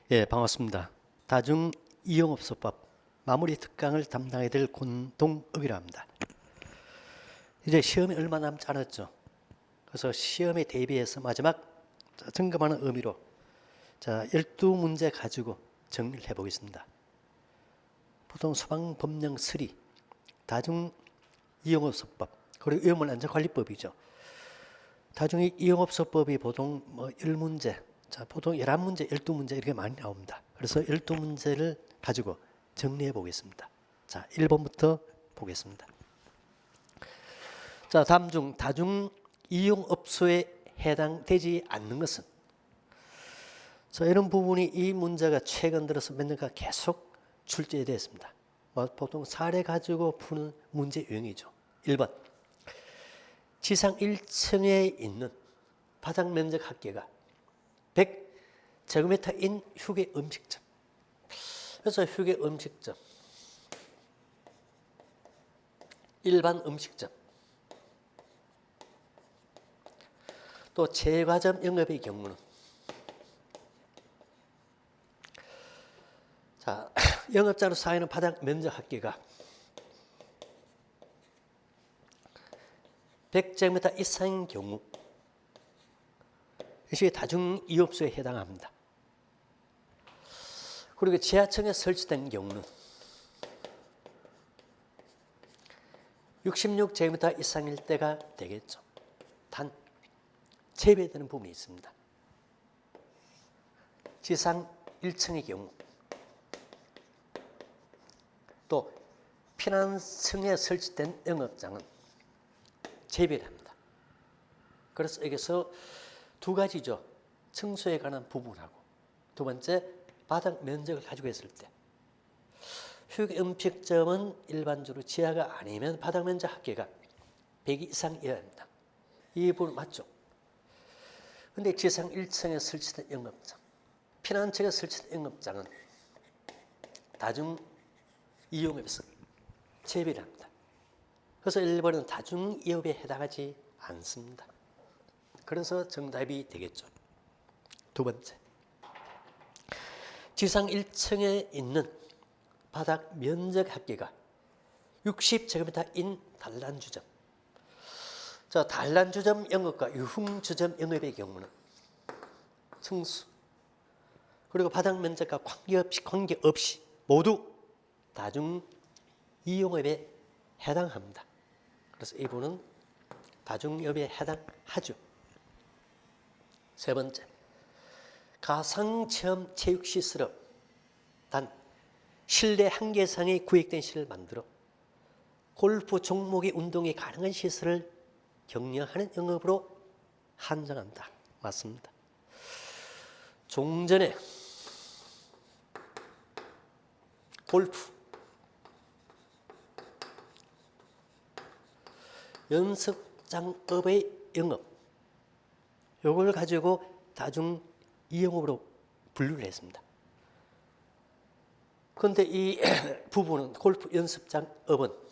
예, 반갑습니다. 다중이용업소법 마무리 특강을 담당해야 될 권동읍이라 합니다. 이제 시험이 얼마 남지 않았죠. 그래서 시험에 대비해서 마지막 점검하는 의미로 12문제 가지고 정리를 해보겠습니다. 보통 소방법령 3, 다중이용업소법, 그리고 위험물안전관리법이죠. 다중이용업소법이 보통 10문제, 보통 11문제, 12문제 이렇게 많이 나옵니다. 그래서 12문제를 가지고 정리해 보겠습니다. 1번부터 보겠습니다. 다음 중 다중이용업소에 해당되지 않는 것은? 이런 부분이 이 문제가 최근 들어서 몇 년간 계속 출제되었습니다. 보통 사례 가지고 푸는 문제 유형이죠. 1번, 지상 1층에 있는 바닥 면적 합계가 100제곱미터인 휴게 음식점. 그래서 휴게 음식점, 일반 음식점, 또 제과점 영업의 경우는 영업자로 사용하는 바닥 면적 합계가 100제곱미터 이상인 경우 이것이 다중이용업소에 해당합니다. 그리고 지하층에 설치된 경우는 66제곱미터 이상일 때가 되겠죠. 단 제외되는 부분이 있습니다. 지상 1층의 경우, 또 피난층에 설치된 영업장은 제외를 합니다. 그래서 여기서 두 가지죠. 층수에 관한 부분하고, 두 번째 바닥 면적을 가지고 있을 때, 휴게 음식점은 일반적으로 지하가 아니면 바닥 면적 합계가 100 이상이어야 합니다. 이 부분 맞죠? 근데 지상 1층에 설치된 영업장, 피난층에 설치된 영업장은 다중이용업에서 제외를 합니다. 그래서 1번은 다중이용업에 해당하지 않습니다. 그래서 정답이 되겠죠. 두 번째, 지상 1층에 있는 바닥 면적 합계가 60제곱미터인 단란주점. 단란주점 영업과 유흥주점 영업의 경우는 층수, 그리고 바닥 면적과 관계없이 모두 다중이용업에 해당합니다. 그래서 이분은 다중이용업에 해당하죠. 세 번째, 가상체험 체육시설업, 단 실내 한계상의 구획된 시설을 만들어 골프 종목의 운동이 가능한 시설을 경영하는 영업으로 한정한다. 맞습니다. 종전에 골프, 연습장업의 영업, 요걸 가지고 다중이용업으로 분류를 했습니다. 그런데 이 부분은 골프 연습장업은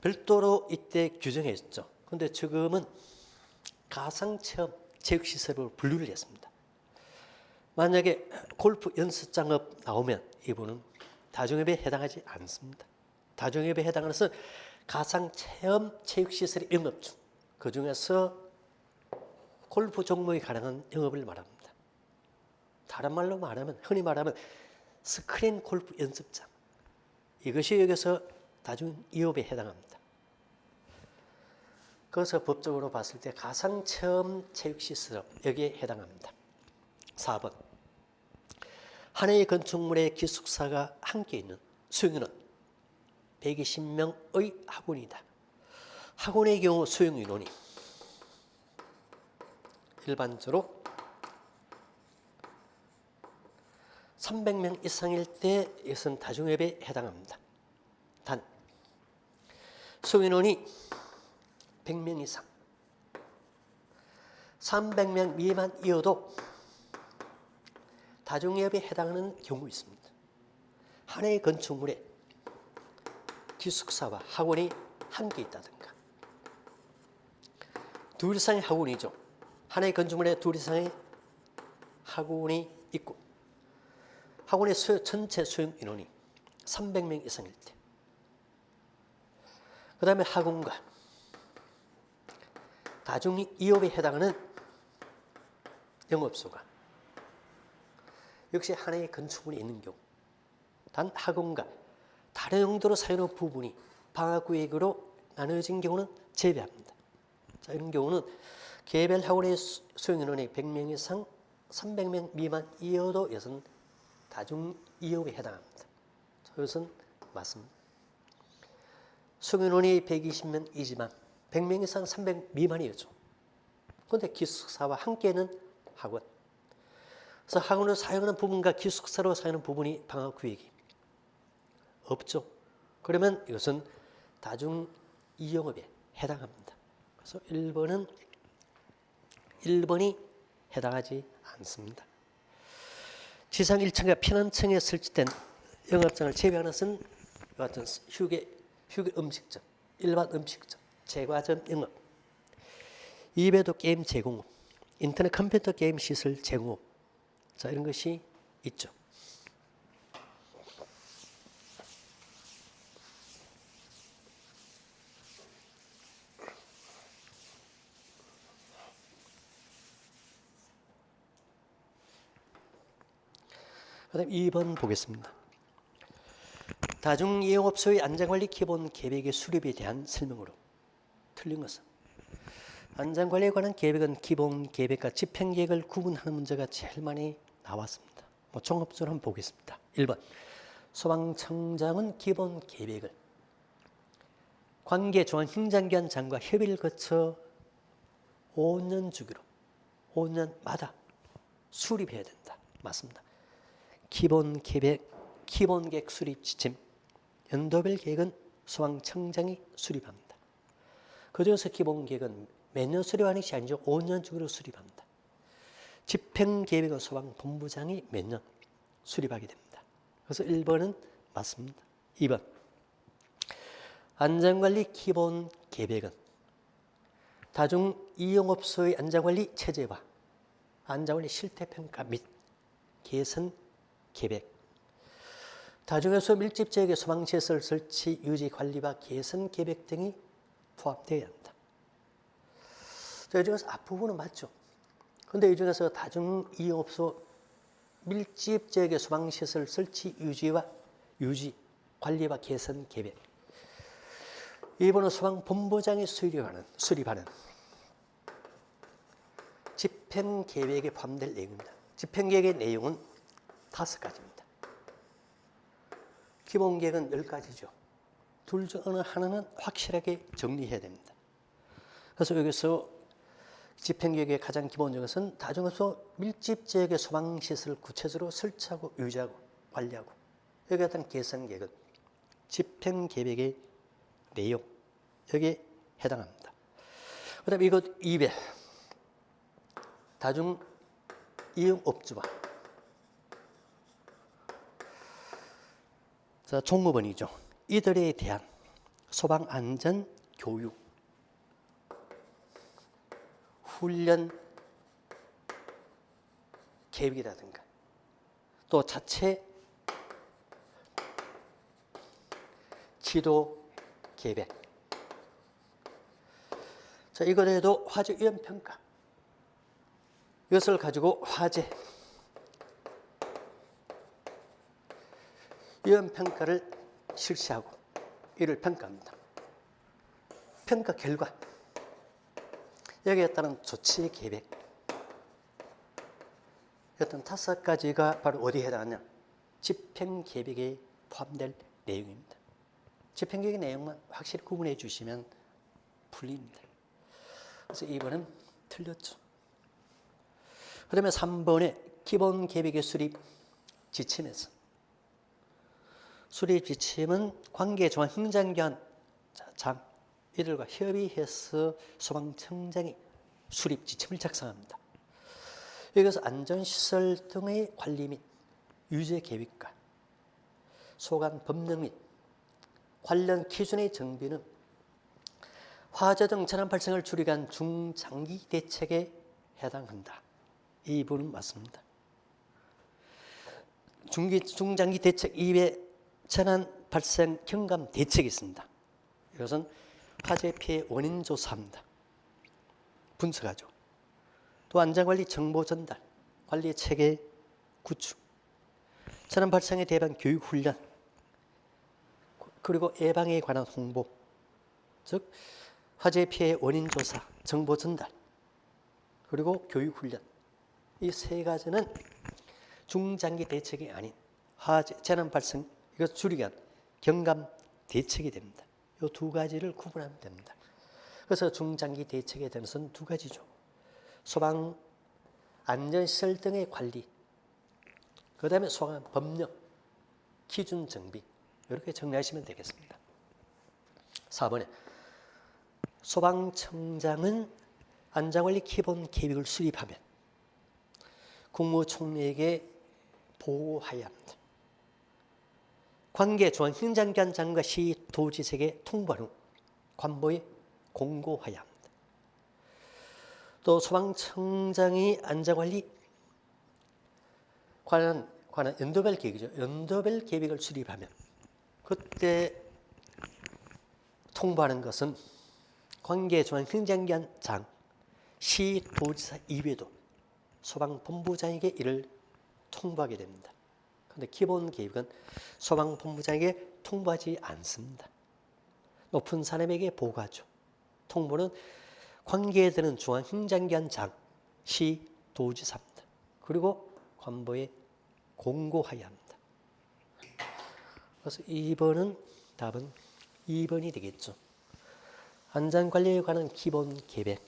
별도로 이때 규정했죠. 그런데 지금은 가상체험 체육시설으로 분류를 했습니다. 만약에 골프 연습장업 나오면 이분은 다중이용업에 해당하지 않습니다. 다중이용업에 해당하는 것은 가상체험 체육시설의 영업 중, 그 중에서 골프 종목이 가능한 영업을 말합니다. 다른 말로 말하면, 흔히 말하면 스크린 골프 연습장, 이것이 여기서 다중이용업에 해당합니다. 그래서 법적으로 봤을 때 가상체험 체육시설 여기에 해당합니다. 4번, 하나의 건축물에 기숙사가 함께 있는 수용인원 120명의 학원이다. 학원의 경우 수용인원이 일반적으로 300명 이상일 때 이것은 다중이용업에 해당합니다. 단 수용인원이 100명 이상, 300명 미만이어도 다중이용업에 해당하는 경우 있습니다. 하나의 건축물에 기숙사와 학원이 함께 있다든가, 둘 이상의 학원이죠. 하나의 건축물에 둘 이상의 학원이 있고 학원의 전체 수용 인원이 300명 이상일 때, 그 다음에 학원과 다중이업에 해당하는 영업소가 역시 하나의 건축물이 있는 경우, 단 학원과 다른 용도로 사용하는 부분이 방학구역으로 나눠진 경우는 제외합니다. 자, 이런 경우는 개별 학원의 수용인원이 100명 이상 300명 미만이어도 이것은 다중이업에 해당합니다. 자, 이것은 맞습니다. 수용인원이 120명이지만 100명 이상 300 미만이었죠. 그런데 기숙사와 함께는 학원. 그래서 학원을 사용하는 부분과 기숙사로 사용하는 부분이 방학구역이 없죠. 그러면 이것은 다중이용업에 해당합니다. 그래서 1번이 해당하지 않습니다. 지상 1층과 피난층에 설치된 영업장을 제외하는 것은 이와 같은 휴게 음식점, 일반 음식점, 제과점 영업, 이외에도 게임 제공업, 인터넷 컴퓨터 게임 시설 제공업, 자, 이런 것이 있죠. 그다음 2번 보겠습니다. 다중이용업소의 안전관리 기본 계획의 수립에 대한 설명으로 틀린 것은, 안전관리에 관한 계획은 기본 계획과 집행계획을 구분하는 문제가 제일 많이 나왔습니다. 종합적으로 한번 보겠습니다. 1번, 소방청장은 기본 계획을 관계 중앙행정기관장과 협의를 거쳐 5년 주기로 5년마다 수립해야 된다. 맞습니다. 기본 계획 수립 지침, 연도별 계획은 소방청장이 수립합니다. 그중에서 기본 계획은 매년 수립하는 것이 아니죠. 5년 주기로 수립합니다. 집행계획은 소방본부장이 매년 수립하게 됩니다. 그래서 1번은 맞습니다. 2번, 안전관리 기본 계획은 다중이용업소의 안전관리 체제와 안전관리 실태평가 및 개선 계획, 다중이용업소 밀집지역의 소방시설 설치, 유지, 관리와 개선 계획 등이 포함되어야 한다. 이 중에서 앞부분은 맞죠. 그런데 이 중에서 다중이용업소 밀집지역의 소방시설 설치, 유지, 관리와 개선 계획, 이번은 소방본부장이 수립하는 집행계획에 포함될 내용입니다. 집행계획의 내용은 5가지입니다. 기본계획은 10가지죠. 둘 중 어느 하나는 확실하게 정리해야 됩니다. 그래서 여기서 집행계획의 가장 기본적인 것은 다중이용업소 밀집지역의 소방시설을 구체적으로 설치하고 유지하고 관리하고, 여기에 따른 개선계획은 집행계획의 내용, 여기에 해당합니다. 그 다음에 이것 2배, 다중이용업주와 종업원이죠. 이들에 대한 소방안전 교육, 훈련 계획이라든가 또 자체 지도 계획, 이거에도 화재 위험 평가, 이것을 가지고 화재 위험 평가를 실시하고 이를 평가합니다. 평가 결과, 여기에 따른 조치 계획, 어떤 5가지가 바로 어디에 해당하냐? 집행계획에 포함될 내용입니다. 집행계획의 내용만 확실히 구분해 주시면 풀립니다. 그래서 2번은 틀렸죠. 그 다음에 3번에 기본계획의 수립 지침에서, 수립 지침은 관계 중앙행정기관 장, 이들과 협의해서 소방청장이 수립 지침을 작성합니다. 여기서 안전시설 등의 관리 및 유지 계획과 소관 법령 및 관련 기준의 정비는 화재 등 재난 발생을 줄이기 위한 중장기 대책에 해당한다. 이 부분은 맞습니다. 중장기 대책 이외에 재난 발생 경감 대책이 있습니다. 이것은 화재 피해 원인 조사합니다. 분석하죠. 또 안전관리 정보 전달, 관리 체계 구축, 재난 발생에 대한 교육 훈련, 그리고 예방에 관한 홍보, 즉 화재 피해 원인 조사, 정보 전달, 그리고 교육 훈련. 이 세 가지는 중장기 대책이 아닌 화재 재난 발생 이것 줄이기 위한 경감 대책이 됩니다. 이 두 가지를 구분하면 됩니다. 그래서 중장기 대책에 대해서는 두 가지죠. 소방 안전시설 등의 관리, 그 다음에 소방 법령, 기준 정비, 이렇게 정리하시면 되겠습니다. 4번에 소방청장은 안전관리 기본 계획을 수립하면 국무총리에게 보고해야 합니다. 관계 중앙행정기관 장과 시도지사에게 통보한 후 관보에 공고해야 합니다. 또 소방청장이 안전관리 관한 연도별 계획이죠. 연도별 계획을 수립하면 그때 통보하는 것은 관계 중앙행정기관 장, 시도지사 이외에도 소방본부장에게 이를 통보하게 됩니다. 그런데 기본 계획은 소방본부장에게 통보하지 않습니다. 높은 사람에게 보고하죠. 통보는 관계에 드는 중앙행정기관 장, 시도지사입니다. 그리고 관보에 공고해야 합니다. 그래서 2번은 답은 2번이 되겠죠. 안전관리에 관한 기본 계획,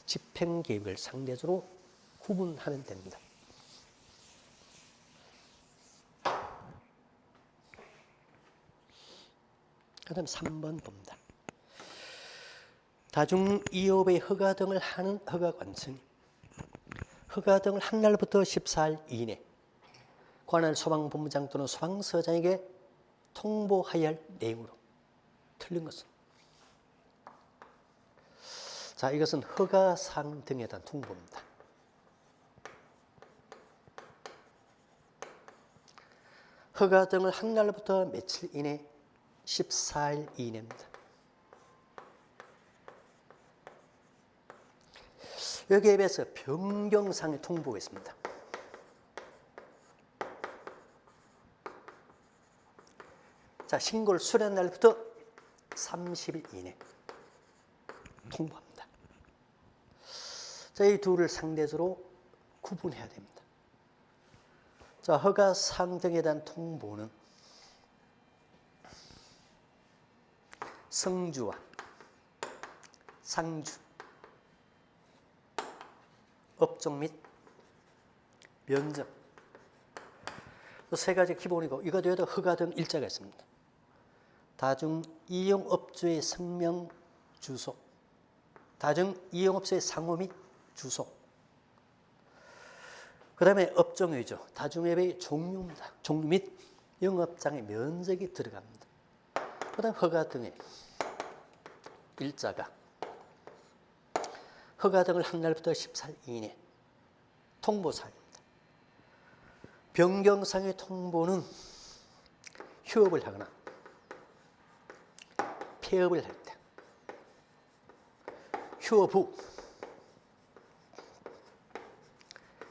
집행 계획을 상대적으로 구분하면 됩니다. 그 다음 3번 봅니다. 다중이업의 허가 등을 하는 허가관청이 허가 등을 한 날부터 14일 이내 관할 소방본부장 또는 소방서장에게 통보해야 할 내용으로 틀린 것은 자, 이것은 허가사항 등에 대한 통보입니다. 허가 등을 한 날부터 며칠 이내 14일 이내입니다. 여기에 비해서 변경사항의 통보가 있습니다. 자, 신고를 수리한 날부터 30일 이내 통보합니다. 자, 이 둘을 상대적으로 구분해야 됩니다. 자, 허가사항 등에 대한 통보는 성주와 상주, 업종 및 면접, 세 가지 기본이고 이거 외에도 허가 등 일자가 있습니다. 다중이용업주의 성명, 주소, 다중이용업소의 상호 및 주소, 그 다음에 업종이죠. 다중앱의 종류입니다. 종류 및 영업장의 면적이 들어갑니다. 그 다음 허가 등의 일자가 허가 등을 한 날부터 14일 이내 통보사항입니다. 변경사항의 통보는 휴업을 하거나 폐업을 할 때, 휴업 후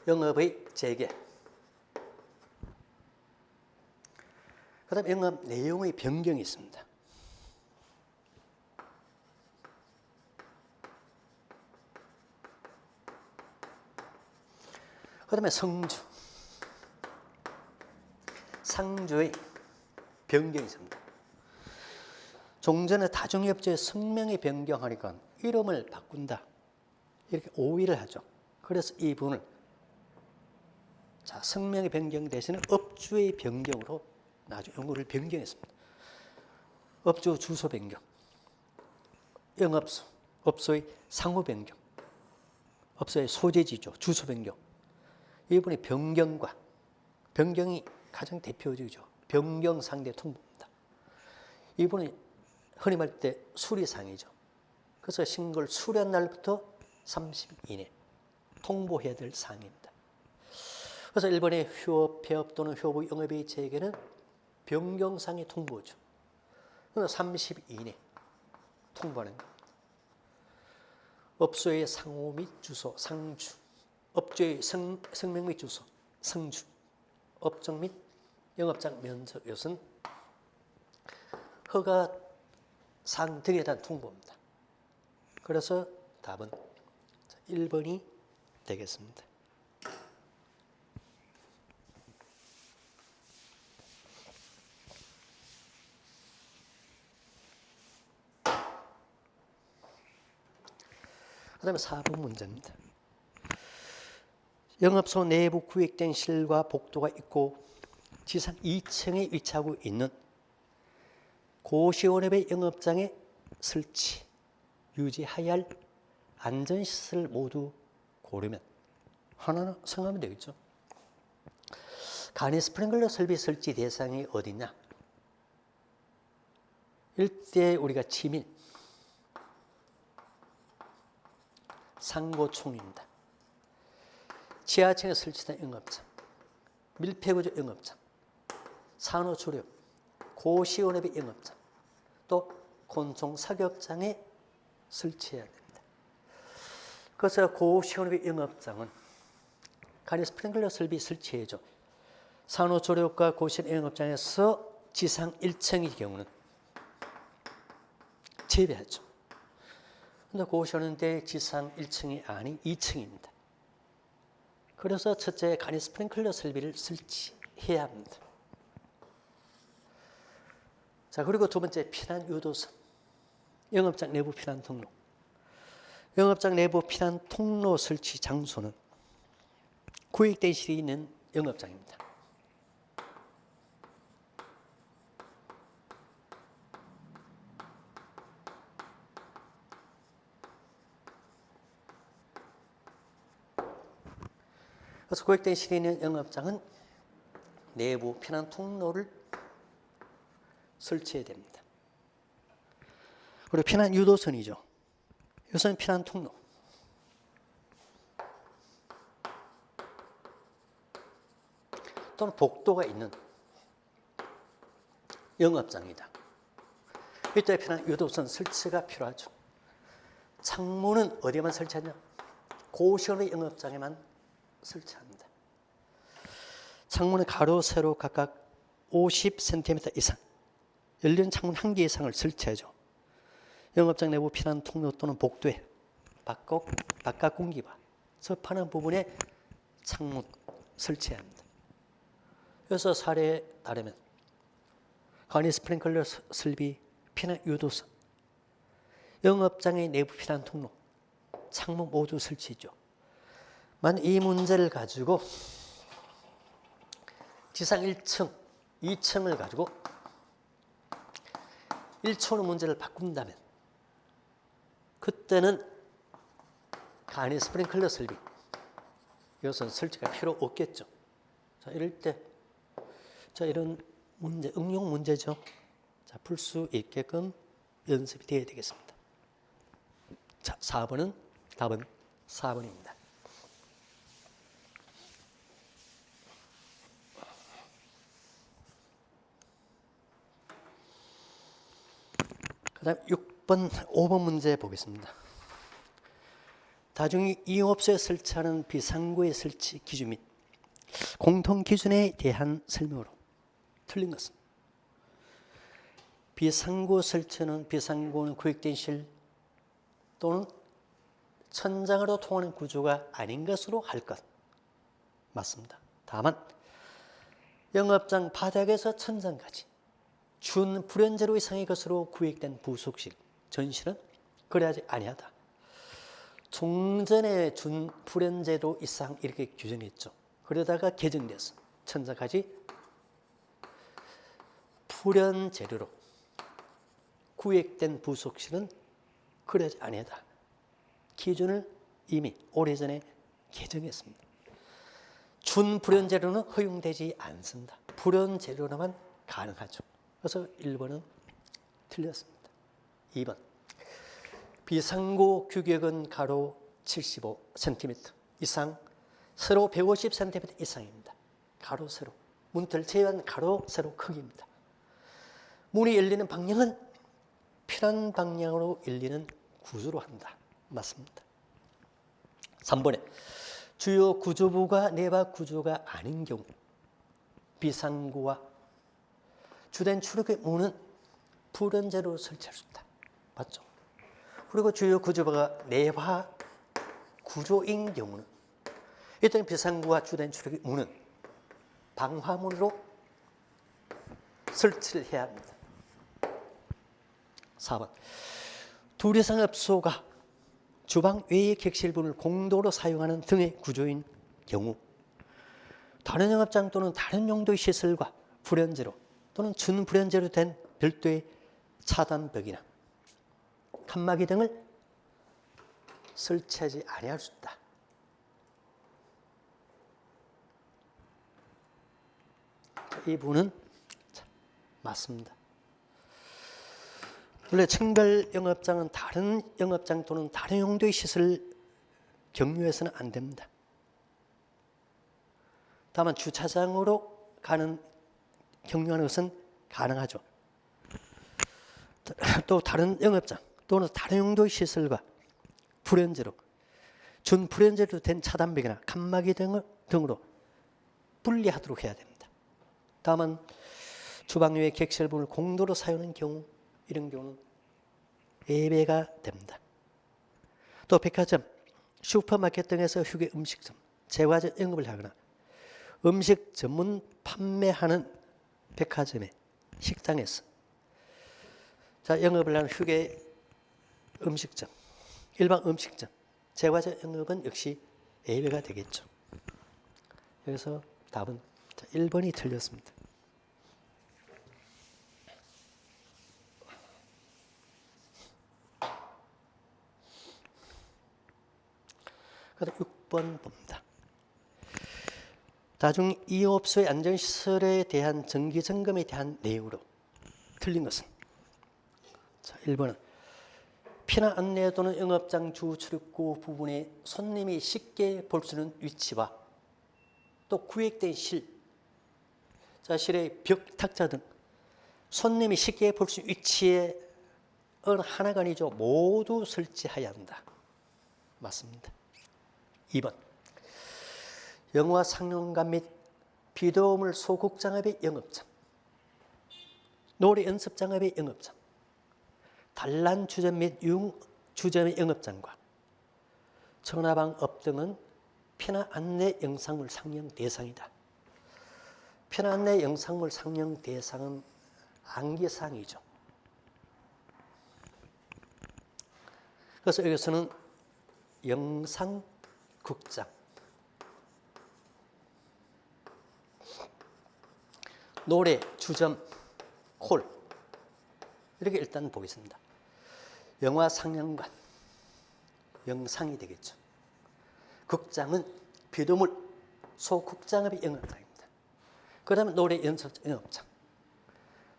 영업의 재개, 그 다음 영업 내용의 변경이 있습니다. 그 다음에 성주, 상주의 변경이 있습니다. 종전에 다중이업주의 성명이 변경하니까 이름을 바꾼다, 이렇게 오해를 하죠. 그래서 이 부분을 자, 성명의 변경 대신에 업주의 변경으로 나중에 용어를 변경했습니다. 업주 주소 변경, 영업소, 업소의 상호 변경, 업소의 소재지죠, 주소 변경. 이 부분의 변경과 변경이 가장 대표적이죠. 변경 상대 통보입니다. 이 부분이 흔히 말 때 수리사항이죠. 그래서 신고를 수리한 날부터 30일 이내 통보해야 될 사항입니다. 그래서 일본의 휴업, 폐업 또는 휴업의 영업의 재개는 변경상의 통보죠. 30일 이내 통보하는 겁니다. 업소의 상호 및 주소, 상주. 업주의 성명 및 주소, 성주. 업종 및 영업장 면적, 이것은 허가사항 등에 대한 통보입니다. 그래서 답은 1번이 되겠습니다. 그 다음에 4번 문제입니다. 영업소 내부 구획된 실과 복도가 있고 지상 2층에 위치하고 있는 고시원업의 영업장에 설치, 유지해야 할 안전시설 모두 고르면 하나는 생각하면 되겠죠. 간이 스프링클러 설비 설치 대상이 어디냐? 일대 우리가 지민, 상고총입니다. 지하층에 설치된 영업장, 밀폐구조 영업장, 산후조리업, 고시원업의 영업장, 또 곤충 사격장에 설치해야 됩니다. 그래서 고시원업의 영업장은 간이 스프링클러 설비 설치해줘. 산후조리업과 고시원 영업장에서 지상 1층의 경우는 재배하죠. 그런데 고시원인데 지상 1층이 아닌 2층입니다. 그래서 첫째 간이 스프링클러 설비를 설치해야 합니다. 자, 그리고 두 번째 피난 유도선, 영업장 내부 피난 통로. 영업장 내부 피난 통로 설치 장소는 구획된 실이 있는 영업장입니다. 그래서 구획된 실이 있는 영업장은 내부 피난 통로를 설치해야 됩니다. 그리고 피난 유도선이죠. 이것은 피난 통로. 또는 복도가 있는 영업장이다. 이때 피난 유도선 설치가 필요하죠. 창문은 어디에만 설치하냐? 고시원의 영업장에만 설치합니다. 창문의 가로, 세로 각각 50cm 이상, 열린 창문 1개 이상을 설치하죠. 영업장 내부 피난 통로 또는 복도에 바깥 공기와 접하는 부분에 창문 설치해야 합니다. 그래서 사례에 따르면 간이 스프링클러 설비, 피난 유도선, 영업장의 내부 피난 통로, 창문 모두 설치죠. 만 이 문제를 가지고 지상 1층, 2층을 가지고 1촌의 문제를 바꾼다면 그때는 간이 스프링클러 설비, 이것은 설치가 필요 없겠죠. 자, 이럴 때, 자, 이런 문제, 응용 문제죠. 자, 풀 수 있게끔 연습이 되어야 되겠습니다. 자, 4번은, 답은 4번입니다. 그 다음 6번, 5번 문제 보겠습니다. 다중이 이용업소에 설치하는 비상구의 설치 기준 및 공통 기준에 대한 설명으로 틀린 것은 비상구 설치는 비상구는 구획된 실 또는 천장으로 통하는 구조가 아닌 것으로 할 것. 맞습니다. 다만 영업장 바닥에서 천장까지 준 불연제로 이상의 것으로 구획된 부속실, 전실은 그래야지 아니하다. 종전에 준 불연제로 이상 이렇게 규정했죠. 그러다가 개정돼서 천장까지 불연재료로 구획된 부속실은 그래야지 아니하다. 기준을 이미 오래전에 개정했습니다. 준 불연재료는 허용되지 않습니다. 불연재료로만 가능하죠. 그래서 1번은 틀렸습니다. 2번. 비상구 규격은 가로 75cm 이상, 세로 150cm 이상입니다. 가로 세로. 문틀 제외한 가로 세로 크기입니다. 문이 열리는 방향은 편한 방향으로 열리는 구조로 한다. 맞습니다. 3번에 주요 구조부가 내박 구조가 아닌 경우 비상구와 주된 출입의 문은 불연제로 설치할 수 있다. 맞죠? 그리고 주요 구조부가 내화 구조인 경우는 이때 비상구와 주된 출입의 문은 방화문으로 설치를 해야 합니다. 4번 둘 이상 업소가 주방 외의 객실문을 공동으로 사용하는 등의 구조인 경우 다른 영업장 또는 다른 용도의 시설과 불연제로 또는 준불연제로 된 별도의 차단벽이나 칸막이 등을 설치하지 아니할 수 있다. 이 부분은 맞습니다. 원래 층별 영업장은 다른 영업장 또는 다른 용도의 시설을 경유해서는 안 됩니다. 다만 주차장으로 경유하는 것은 가능하죠. 또 다른 영업장 또는 다른 용도의 시설과 불연제로 준불연제로 된 차단벽이나 칸막이 등으로 분리하도록 해야 됩니다. 다만 주방 외 객실문을 공도로 사용하는 경우 이런 경우는 예외가 됩니다. 또 백화점, 슈퍼마켓 등에서 휴게 음식점, 제과점 영업을 하거나 음식 전문 판매하는 백화점의 식당에서 영업을 하는 휴게 음식점, 일반 음식점, 제과점 영업은 역시 예외가 되겠죠. 여기서 답은 1번이 틀렸습니다. 그다음 6번 봅니다. 다중 이업소의 안전시설에 대한 정기점검에 대한 내용으로 틀린 것은 자, 1번은 피난 안내 또는 영업장 주 출입구 부분에 손님이 쉽게 볼 수 있는 위치와 또 구획된 실, 실의 벽, 탁자 등 손님이 쉽게 볼 수 있는 위치에 어느 하나가 아니죠. 모두 설치해야 한다. 맞습니다. 2번 영화 상영관 및 비디오물 소극장업의 영업장, 노래 연습장업의 영업장, 단란 주점 및 융주점의 영업장과 전화방 업 등은 피난 안내 영상물 상영 대상이다. 피난 안내 영상물 상영 대상은 안기사항이죠. 그래서 여기서는 영상극장, 노래, 주점, 홀 이렇게 일단 보겠습니다. 영화 상영관, 영상이 되겠죠. 극장은 비디오물 소극장업의 영업장입니다. 그 다음에 노래 연습 영업장,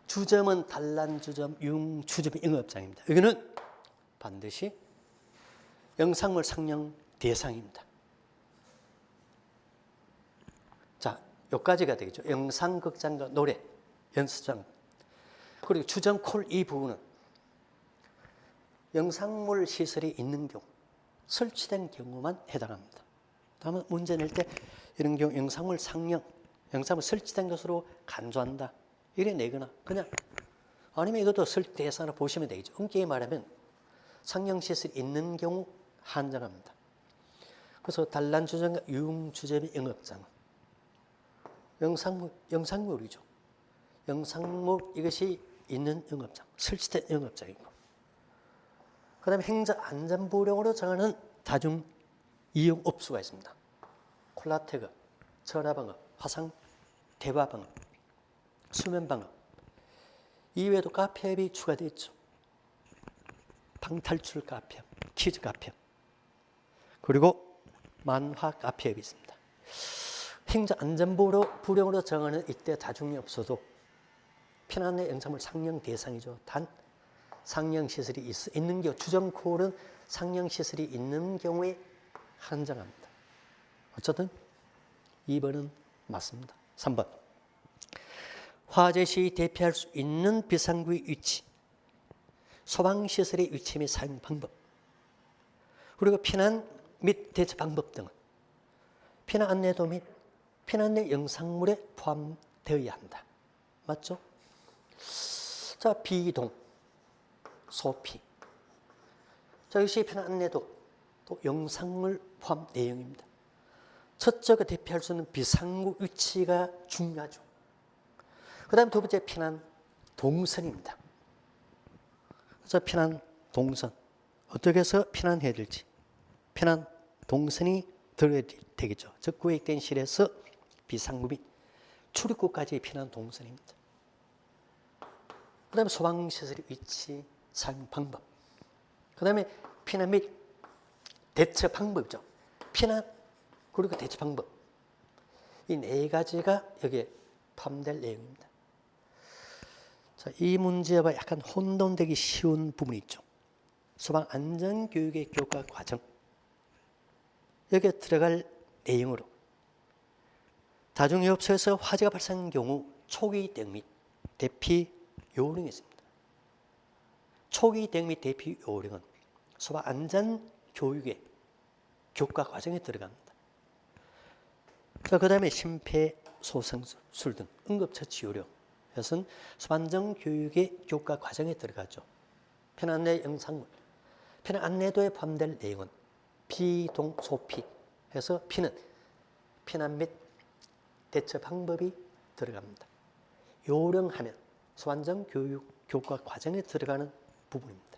주점은 단란주점, 융주점의 영업장입니다. 여기는 반드시 영상물 상영 대상입니다. 자, 여기까지가 되겠죠. 영상극장과 노래, 연습장, 그리고 주점 콜 이 부분은 영상물 시설이 있는 경우, 설치된 경우만 해당합니다. 다만 문제 낼 때 이런 경우 영상물 상영, 영상물 설치된 것으로 간주한다 이래 내거나 그냥 아니면 이것도 설치 대상으로 보시면 되겠죠. 엄격히 말하면 상영 시설이 있는 경우 한정합니다. 그래서 단란주점과 융주점의 영업장은 영상물이죠. 영상물 이것이 있는 영업장, 설치된 영업장이고, 그 다음에 행정안전부령으로 정하는 다중 이용 업소가 있습니다. 콜라텍업, 전화방업, 화상 대화방업, 수면방업, 이외에도 카페업이 추가되어 있죠. 방탈출 카페업, 키즈 카페업, 그리고 만화 카페업이 있습니다. 행정안전부령으로 정하는 이때 다중이업소도 피난의 영상물 상영 대상이죠. 단 상영시설이 있는 경우, 주점콜은 상영시설이 있는 경우에 한정합니다. 어쨌든 2번은 맞습니다. 3번. 화재 시 대피할 수 있는 비상구의 위치, 소방시설의 위치 및 사용 방법, 그리고 피난 및 대처 방법 등은 피난 안내도 및 피난 내 영상물에 포함되어야 한다. 맞죠? 자, 비동, 소피. 자, 역시 피난 안내도 또 영상물 포함 내용입니다. 첫째가 대피할 수 있는 비상구 위치가 중요하죠. 그 다음 두 번째 피난 동선입니다. 그래서 피난 동선, 어떻게 해서 피난해야 될지 피난 동선이 들어야 되겠죠. 즉 구획된 실에서 비상구 및 출입구까지의 피난 동선입니다. 그 다음에 소방시설의 위치, 사용 방법, 그 다음에 피난 및 대처 방법이죠. 피난 그리고 대처 방법, 이 네 가지가 여기에 포함될 내용입니다. 자, 이 문제와 약간 혼돈되기 쉬운 부분이 있죠. 소방안전교육의 교과 과정, 여기에 들어갈 내용으로 다중이업소에서 화재가 발생한 경우 초기 대응 및 대피 요령이 있습니다. 초기 대응 및 대피 요령은 소방안전교육의 교과 과정에 들어갑니다. 그 다음에 심폐소생술 등 응급처치 요령, 이것은 소방안전교육의 교과 과정에 들어가죠. 피난안내 영상물, 피난안내도에 포함될 내용은 비동소피 해서 피는 피난 및 대처 방법이 들어갑니다. 요령하면 소방안전교육 교과 과정에 들어가는 부분입니다.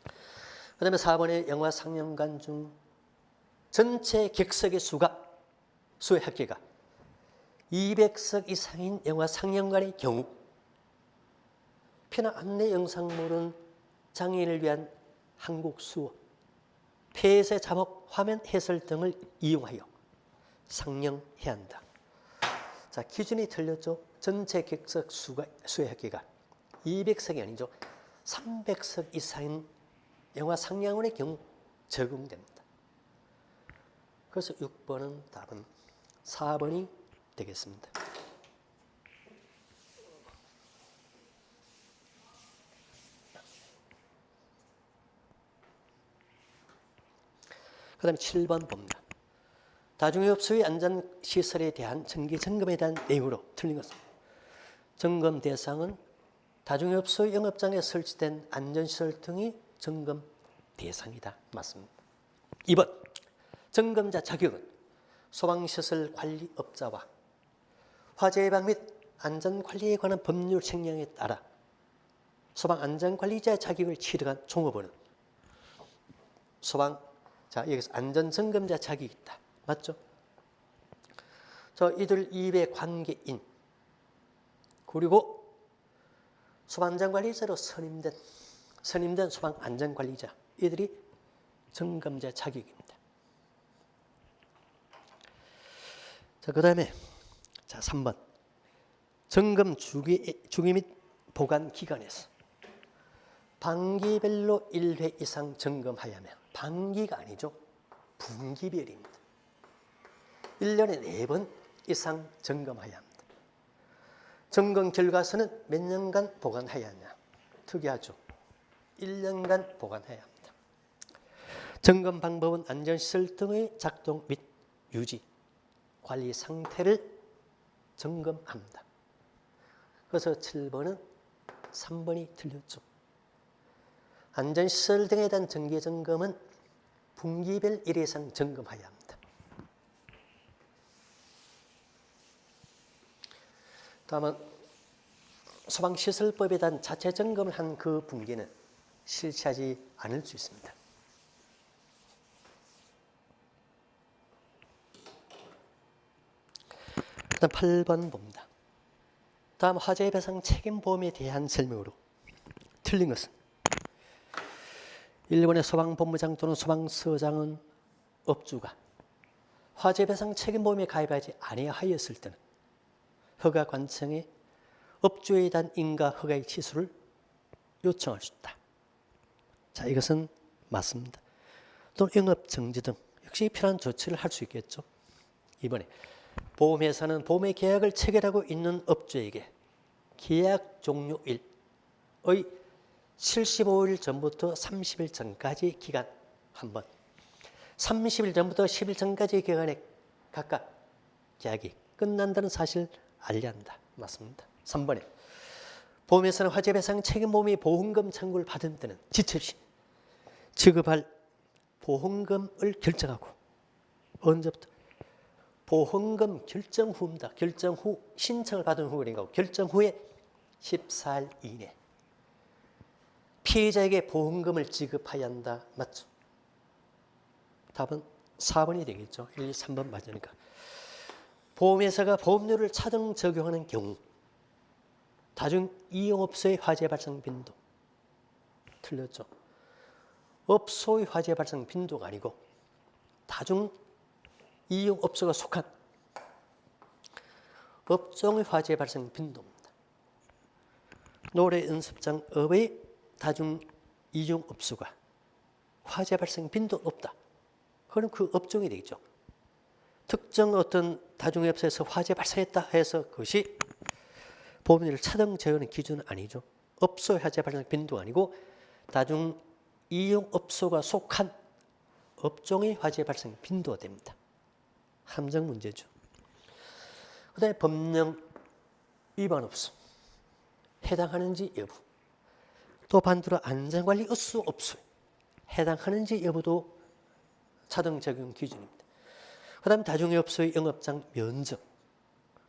그 다음에 4번의 영화 상영관 중 전체 객석의 수의 합계가 200석 이상인 영화 상영관의 경우 피난 안내 영상물은 장애인을 위한 한국 수어, 폐쇄 자막, 화면 해설 등을 이용하여 상영해야 한다. 자, 기준이 틀렸죠. 전체 객석 수의 합계가 200석이 아니죠. 300석 이상인 영화 상영관의 경우 적용됩니다. 그래서 6번은 답은 4번이 되겠습니다. 그 다음에 7번 봅니다. 다중이업소의 안전시설에 대한 정기 점검에 대한 내용으로 틀린 것은 점검 대상은 다중이업소 영업장에 설치된 안전시설 등이 점검 대상이다. 맞습니다. 2번 점검자 자격은 소방시설 관리업자와 화재 예방 및 안전관리에 관한 법률 책령에 따라 소방안전관리자의 자격을 취득한 종업원은 여기서 안전점검자 자격이 있다. 맞죠? 이들 입의 관계인 그리고 소방안전관리자로 선임된 소방안전관리자, 이들이 점검자 자격입니다. 그 다음에 3번 점검 주기 및 보관 기간에서 반기별로 1회 이상 점검하여야 하며, 반기가 아니죠. 분기별입니다. 1년에 4번 이상 점검해야 합니다. 점검 결과서는 몇 년간 보관해야 하냐? 특이하죠. 1년간 보관해야 합니다. 점검 방법은 안전시설 등의 작동 및 유지, 관리 상태를 점검합니다. 그래서 7번은 3번이 틀렸죠. 안전시설 등에 대한 정기 점검은 분기별 1회 이상 점검해야 합니다. 다음은 소방시설법에 대한 자체 점검을 한 그 분기는 실시하지 않을 수 있습니다. 일단 8번 봅니다. 다음 화재 배상 책임보험에 대한 설명으로 틀린 것은 일본의 소방본부장 또는 소방서장은 업주가 화재 배상 책임보험에 가입하지 아니하였을 때는 허가관청에 업주에 대한 인가 허가의 취소를 요청할 수 있다. 자, 이것은 맞습니다. 또는 영업정지 등 역시 필요한 조치를 할 수 있겠죠. 이번에 보험회사는 보험의 계약을 체결하고 있는 업주에게 계약 종료일의 75일 전부터 30일 전까지 기간 한 번, 30일 전부터 10일 전까지 기간에 각각 계약이 끝난다는 사실을 알려야 한다. 맞습니다. 3번에 보험회사는 화재배상 책임보험이 보험금 청구를 받은 때는 지체 없이 지급할 보험금을 결정하고 언제부터? 보험금 결정 후입니다. 결정 후 신청을 받은 후가 결정 후에 14일 이내 피해자에게 보험금을 지급해야 한다. 맞죠? 답은 4번이 되겠죠. 1, 2, 3번 맞으니까. 보험회사가 보험료를 차등 적용하는 경우 다중 이용업소의 화재 발생 빈도 틀렸죠. 업소의 화재 발생 빈도가 아니고 다중 이용업소가 속한 업종의 화재 발생 빈도입니다. 노래 연습장 업의 다중 이용업소가 화재 발생 빈도 높다. 그럼 그 업종이 되겠죠. 특정 어떤 다중업소에서 화재 발생했다 해서 그것이 보험료를 차등 적용하는 기준은 아니죠. 업소의 화재 발생 빈도가 아니고 다중 이용업소가 속한 업종의 화재 발생 빈도가 됩니다. 함정 문제죠. 그 다음에 법령 위반 업소 해당하는지 여부, 또 반대로 안전관리 업소 업소에 해당하는지 여부도 차등 적용 기준입니다. 그 다음에 다중업소의 영업장 면적,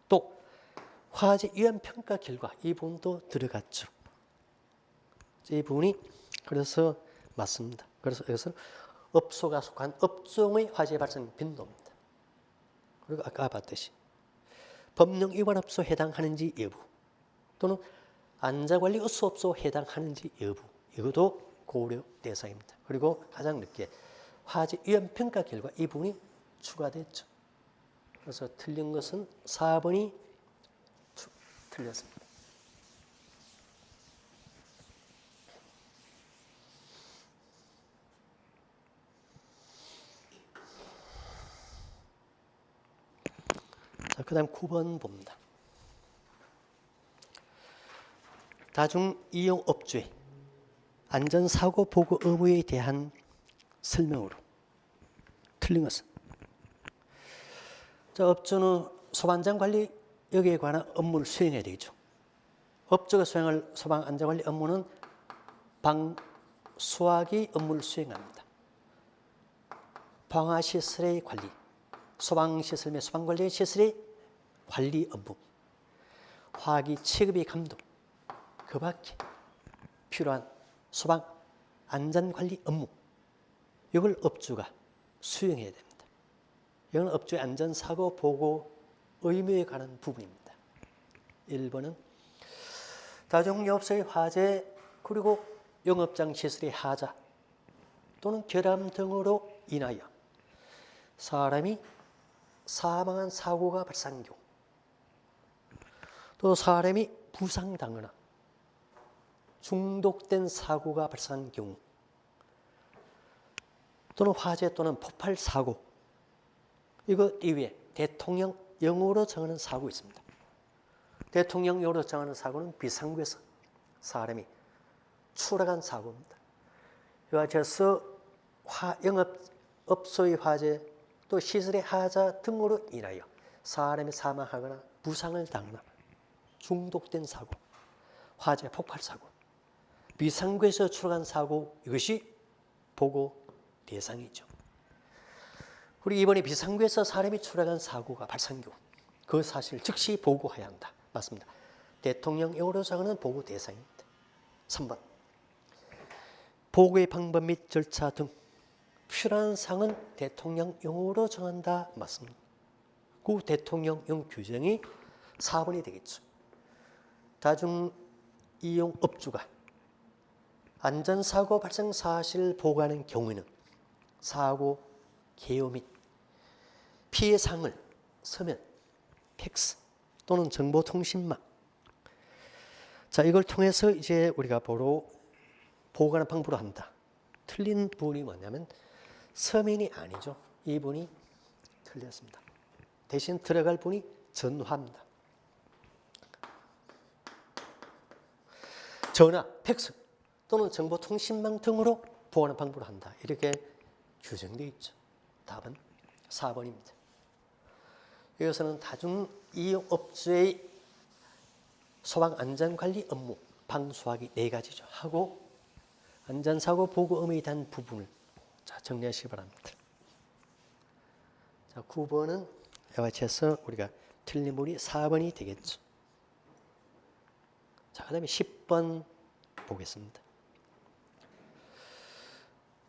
또 화재 위험 평가 결과 이 부분도 들어갔죠. 이 부분이 그래서 맞습니다. 그래서 여기서 업소가 속한 업종의 화재 발생 빈도입니다. 그리고 아까 봤듯이 법령 위반 업소 해당하는지 여부 또는 안전관리 업소 해당하는지 여부 이것도 고려 대상입니다. 그리고 가장 늦게 화재 위험 평가 결과 이 부분이 추가됐죠. 그래서 틀린 것은 4번이 틀렸습니다. 자, 그 다음 9번 봅니다. 다중이용업주의 안전사고 보고 의무에 대한 설명으로 틀린 것은 자, 업주는 소방안전 관리 여기에 관한 업무를 수행해야 되죠. 업주가 수행할 소방 안전관리 업무는 방수화기 업무를 수행합니다. 방화시설의 관리, 소방시설 및 소방관리 시설의 관리 업무, 화기 취급의 감독, 그 밖에 필요한 소방 안전관리 업무, 이걸 업주가 수행해야 됩니다. 이건 업주의 안전사고 보고 의무에 관한 부분입니다. 1번은 다중영업소의 화재 그리고 영업장 시설의 하자 또는 결함 등으로 인하여 사람이 사망한 사고가 발생한 경우 또 사람이 부상당하거나 중독된 사고가 발생한 경우 또는 화재 또는 폭발 사고 이것 이외에 대통령령으로 정하는 사고 있습니다. 대통령령으로 정하는 사고는 비상구에서 사람이 추락한 사고입니다. 이와 같아서 영업업소의 화재 또 시설의 하자 등으로 인하여 사람이 사망하거나 부상을 당하거나 중독된 사고, 화재 폭발 사고, 비상구에서 추락한 사고 이것이 보고 대상이죠. 우리 이번에 비상구에서 사람이 추락한 사고가 발생한 경우 그 사실을 즉시 보고해야 한다. 맞습니다. 대통령령으로 정하는 보고 대상입니다. 3번 보고의 방법 및 절차 등 필요한 사항은 대통령령으로 정한다. 맞습니다. 그 대통령령 규정이 4번이 되겠죠. 다중이용업주가 안전사고 발생 사실을 보고하는 경우에는 사고 개요 및 피해 사항을 서면, 팩스 또는 정보통신망 자 이걸 통해서 이제 우리가 보고하는 방법으로 한다. 틀린 부분이 뭐냐면 서면이 아니죠. 이 부분이 틀렸습니다. 대신 들어갈 분이 전화입니다. 전화, 팩스 또는 정보통신망 등으로 보호하는 방법을 한다. 이렇게 규정되어 있죠. 답은 4번입니다. 여기서는 다중이용업소의 소방안전관리 업무, 방수하기 4가지죠. 하고 안전사고 보고 의무에 대한 부분을 정리하시기 바랍니다. 자, 9번은 이와 같이 해서 우리가 틀린 부분이 4번이 되겠죠. 자, 그 다음에 10번 보겠습니다.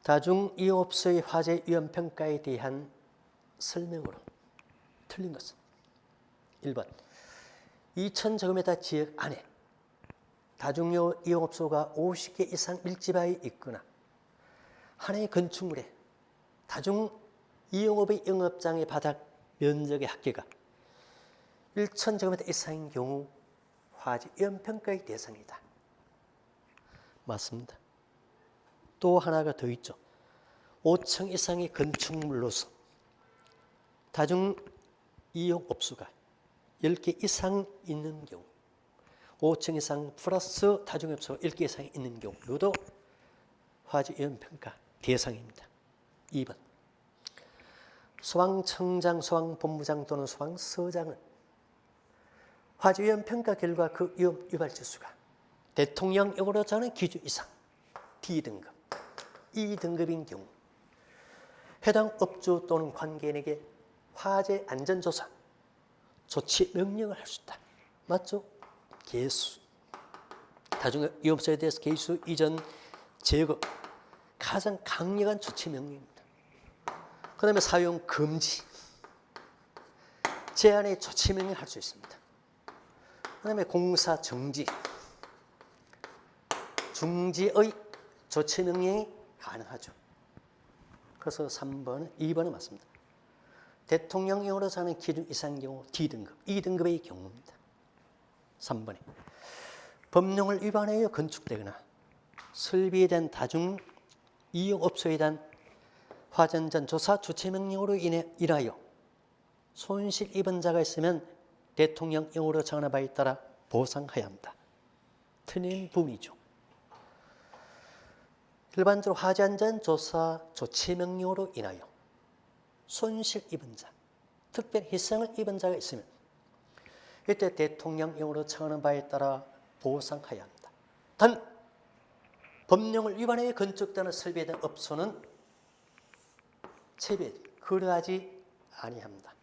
다중이용업소의 화재 위험평가에 대한 설명으로 틀린 것은 1번 2000제곱미터 지역 안에 다중이용업소가 50개 이상 밀집하여 있거나 하나의 건축물에 다중이용업의 영업장의 바닥 면적의 합계가 1000제곱미터 이상인 경우 화재 위험평가의 대상이다. 맞습니다. 또 하나가 더 있죠. 5층 이상의 건축물로서 다중이용업소가 10개 이상 있는 경우 5층 이상 플러스 다중이용업소가 10개 이상 있는 경우 이것도 화재 위험평가 대상입니다. 2번 소방청장, 소방본부장 또는 소방서장은 화재 위험평가 결과 그 위험 유발 지수가 대통령령으로 정하는 기준 이상 D등급, E등급인 경우 해당 업주 또는 관계인에게 화재 안전조사, 조치 명령을 할 수 있다. 맞죠? 개수, 다중이용업소에 대해서 개수 이전 제거, 가장 강력한 조치 명령입니다. 그 다음에 사용 금지, 제한의 조치 명령을 할 수 있습니다. 그 다음에 공사 정지, 중지의 조치 명령이 가능하죠. 그래서 3번, 2번은 맞습니다. 대통령령으로 정하는 기준 이상 경우 D등급, E등급의 경우입니다. 3번에 법령을 위반하여 건축되거나 설비에 대한 다중이용업소에 대한 화재안전 조사 조치 명령으로 인하여 손실 입은 자가 있으면 대통령령으로 정하는 바에 따라 보상해야 한다. 틀린 부분이죠. 일반적으로 화재안전 조사 조치 명령으로 인하여 손실 입은 자, 특별 희생을 입은 자가 있으면 이때 대통령령으로 정하는 바에 따라 보상해야 합니다. 단 법령을 위반해 건축되는 설비에 대한 업소는 체배 그러하지 아니합니다.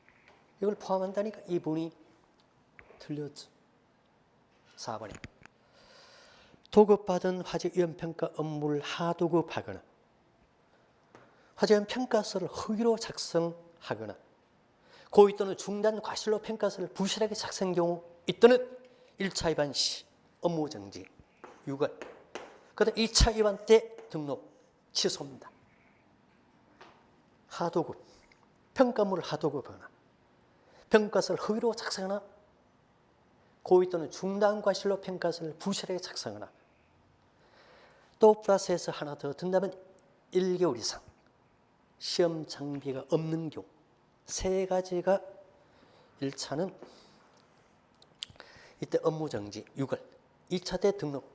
이걸 포함한다니까 이 부분이 틀렸죠. 4번에 도급받은 화재 위험평가 업무를 하도급하거나 화재 위험평가서를 허위로 작성하거나 고의 또는 중단 과실로 평가서를 부실하게 작성한 경우 이때는 1차 위반 시 업무 정지, 유관, 그다음 2차 위반 때 등록 취소입니다. 하도급, 평가물을 하도급하거나 평가서를 허위로 작성하거나 고의 또는 중단 과실로 평가서를 부실하게 작성하거나 또 플러스해서 하나 더 든다면 1개월 이상 시험 장비가 없는 경우 3가지가 1차는 이때 업무 정지, 유걸, 2차 때 등록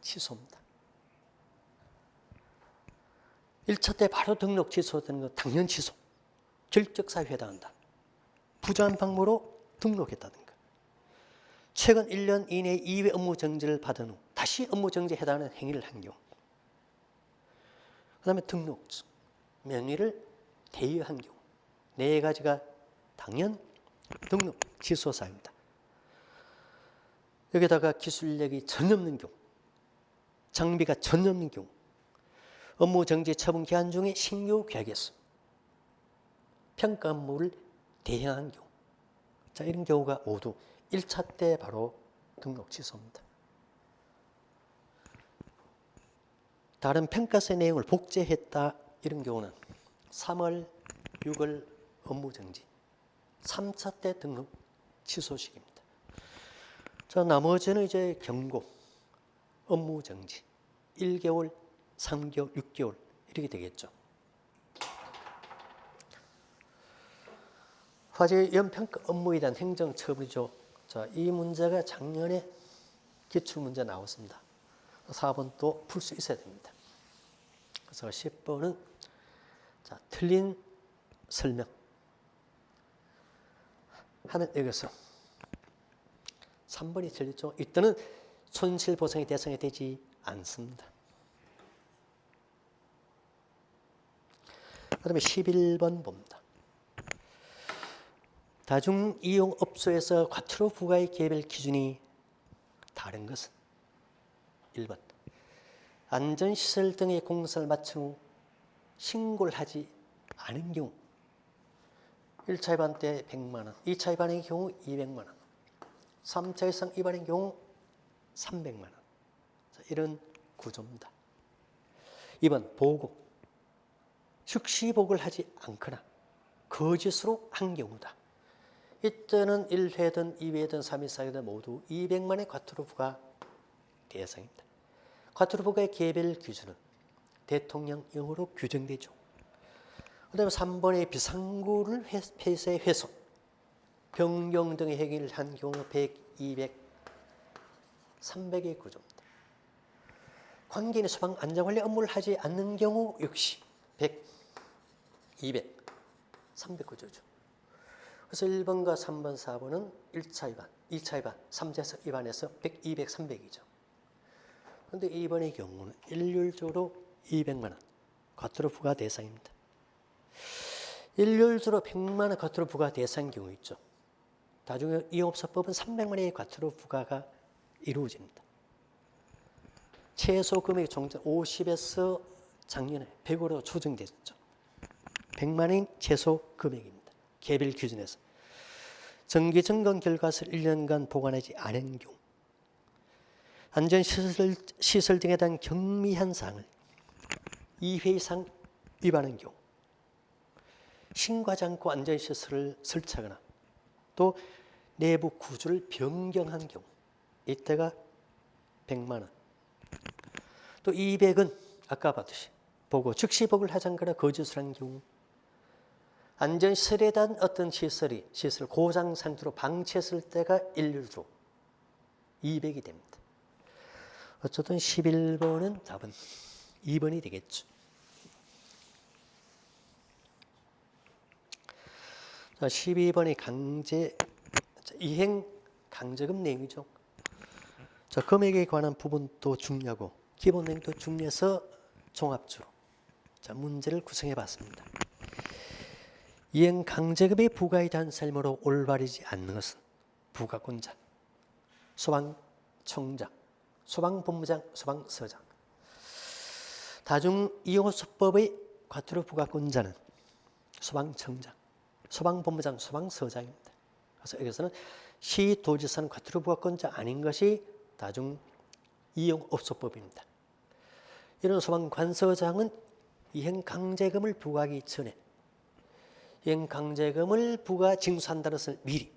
취소입니다. 1차 때 바로 등록 취소되는 건 당연 취소, 결격사유에 해당한다. 부정한 방법으로 등록했다든가 최근 1년 이내에 2회 업무 정지를 받은 후 다시 업무 정지에 해당하는 행위를 한 경우 그 다음에 등록증, 명의를 대여한 경우 4가지가 당연 등록 취소 사유입니다. 여기다가 기술력이 전혀 없는 경우, 장비가 전혀 없는 경우, 업무 정지 처분 기한 중에 신규 계약에서 평가 업무를 대행한 경우, 자 이런 경우가 모두 1차 때 바로 등록 취소입니다. 다른 평가서의 내용을 복제했다 이런 경우는 3월, 6월 업무 정지, 3차 때 등록 취소식입니다. 자, 나머지는 이제 경고, 업무 정지, 1개월, 3개월, 6개월 이렇게 되겠죠. 화재 연평가 업무에 대한 행정처분이죠. 자, 이 문제가 작년에 기출문제 나왔습니다. 4번 또 풀 수 있어야 됩니다. 그래서 10번은 자, 틀린 설명 하면 여기서 3번이 틀렸죠. 이때는 손실보상이 대상이 되지 않습니다. 그 다음에 11번 봅니다. 다중이용업소에서 과태료 부과의 개별 기준이 다른 것은 1번 안전시설 등의 공사를 마친 후 신고를 하지 않은 경우 1차 위반 때 100만 원, 2차 위반의 경우 200만 원, 3차 이상 위반의 경우 300만 원. 이런 구조입니다. 2번 보고 즉시 보고를 하지 않거나 거짓으로 한 경우다. 이때는 1회든 2회든 3회, 4회든 모두 200만 원의 과태료 부과 대상입니다. 과태료 부과의 개별 기준은 대통령령으로 규정되죠. 그 다음에 3번의 비상구를 폐쇄, 훼손, 변경 등의 행위를 한 경우 100, 200, 300의 구조입니다. 관계인의 소방 안전관리 업무를 하지 않는 경우 역시 100, 200, 300 구조죠. 그래서 1번과 3번, 4번은 1차 위반, 2차 위반, 3차 위반에서 100, 200, 300이죠. 그런데 2번의 경우는 일률적으로 200만 원 과태료 부과 대상입니다. 일률적으로 100만 원 과태료 부과 대상인 경우 있죠. 다중이용업소법은 300만 원의 과태료 부과가 이루어집니다. 최소 금액이 종전 50에서 작년에 100으로 조정됐죠. 100만 원이 최소 금액입니다. 개별 기준에서. 정기 점검 결과서를 1년간 보관하지 않은 경우 안전시설 등에 대한 경미한 사항을 2회 이상 위반한 경우 신고하지 않고 안전시설을 설치하거나 또 내부 구조를 변경한 경우 이때가 100만 원. 또 200은 아까 봤듯이 보고 즉시 보고를 하지 않거나 거짓을 한 경우 안전시설에 대한 어떤 시설 고장 상태로 방치했을 때가 일률로 200이 됩니다. 어쨌든 11번은 답은 2번이 되겠죠. 자, 12번이 이행 강제금 내용이죠. 자, 금액에 관한 부분도 중요하고 기본 내용도 중요해서 종합주로 자, 문제를 구성해 봤습니다. 이행 강제금의 부과에 대한 삶으로 올바르지 않는 것은 부과권자, 소방청장, 소방본부장, 소방서장. 다중이용업소법의 과태료 부과권자는 소방청장, 소방본부장, 소방서장입니다. 그래서 여기서는 시도지사는 과태료 부과권자 아닌 것이 다중이용업소법입니다. 이런 소방관서장은 이행강제금을 부과하기 전에 이행강제금을 부과 징수한다는 것을 미리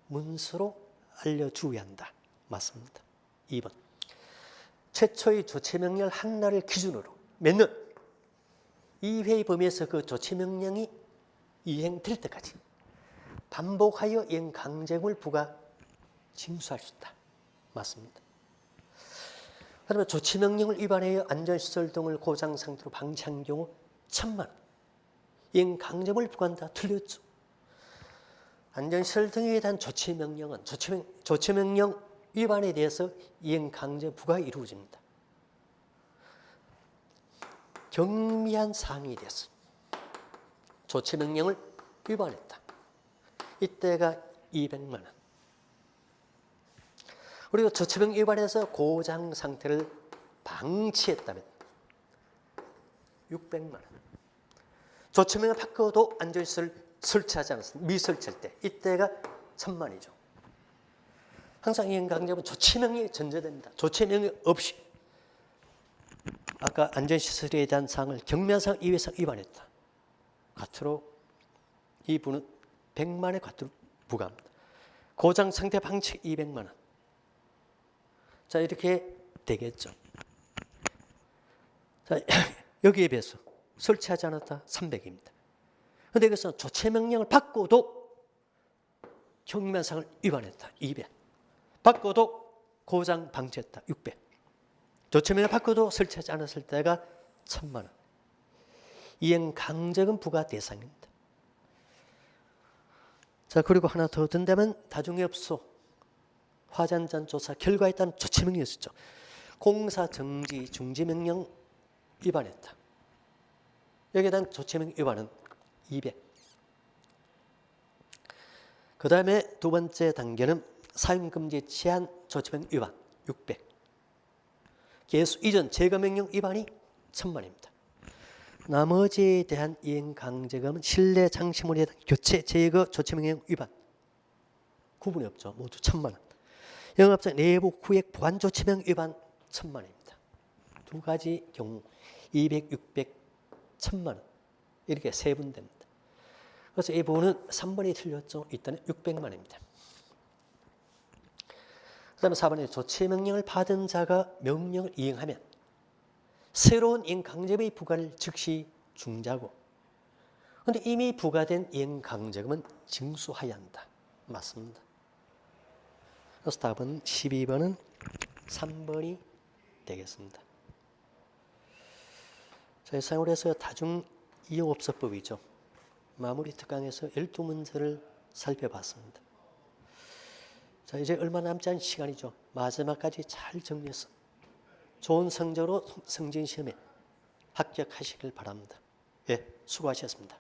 문서로 알려주어야 한다. 맞습니다. 2번 최초의 조치명령 한 날을 기준으로 몇 년? 2회의 범위에서 그 조치명령이 이행될 때까지 반복하여 이행강제금을 부과 징수할 수 있다. 맞습니다. 그러면 조치명령을 위반하여 안전시설 등을 고장 상태로 방치한 경우 1000만 원. 이행강제금을 부과한다. 틀렸죠. 안전시설 등에 대한 조치명령은 조치명령 위반에 대해서 이행강제 부과가 이루어집니다. 경미한 사항에 대해서 조치명령을 위반했다. 이때가 200만 원. 그리고 조치명령 위반해서 고장 상태를 방치했다면 600만 원. 조치명령을 바꿔도 안전시설을 설치하지 않았습니다. 미설치할 때 이때가 1000만이죠. 항상 이행강제금은 조치명령이 전제됩니다. 조치명령 없이 아까 안전시설에 대한 사항을 경미한 사항 이외상 위반했다. 과태료 이분은 100만 원의 과태료 부과합니다. 고장 상태 방치 200만 원. 자, 이렇게 되겠죠. 자, 여기에 비해서 설치하지 않았다 300입니다. 그런데 여기서 조치명령을 받고도 경미만상을 위반했다. 200. 바꿔도 고장 방치했다. 600. 조치명령 바꿔도 설치하지 않았을 때가 1,000만 원. 이행 강제금 부과 대상입니다. 자, 그리고 하나 더 든다면 다중이업소 화장잔 조사 결과에 따른 조치명령이었죠. 공사 정지 중지명령 위반했다. 여기에 대한 조치명령 위반은 200. 그 다음에 두 번째 단계는 사용금지 제한 조치명령 위반 600. 개수 이전 제거명령 위반이 1,000만원입니다. 나머지에 대한 이행 강제금은 실내 장치물에 대한 교체 제거 조치명령 위반 구분이 없죠. 모두 1,000만원. 영업장 내부 구획 보안 조치명령 위반 1,000만원입니다. 두 가지 경우 200, 600, 1,000만원 이렇게 세분됩니다. 그래서 이 부분은 3번이 틀렸죠. 이때는 600만원입니다. 그 다음에 4번에 조치명령을 받은 자가 명령을 이행하면 새로운 이행강제금의 부과를 즉시 중지하고, 그런데 이미 부과된 이행강제금은 징수해야 한다. 맞습니다. 그래서 답은 12번은 3번이 되겠습니다. 자, 이상으로 해서 다중이용업소법이죠. 마무리 특강에서 12문제를 살펴봤습니다. 자, 이제 얼마 남지 않은 시간이죠. 마지막까지 잘 정리해서 좋은 성적으로 성진시험에 합격하시길 바랍니다. 예, 수고하셨습니다.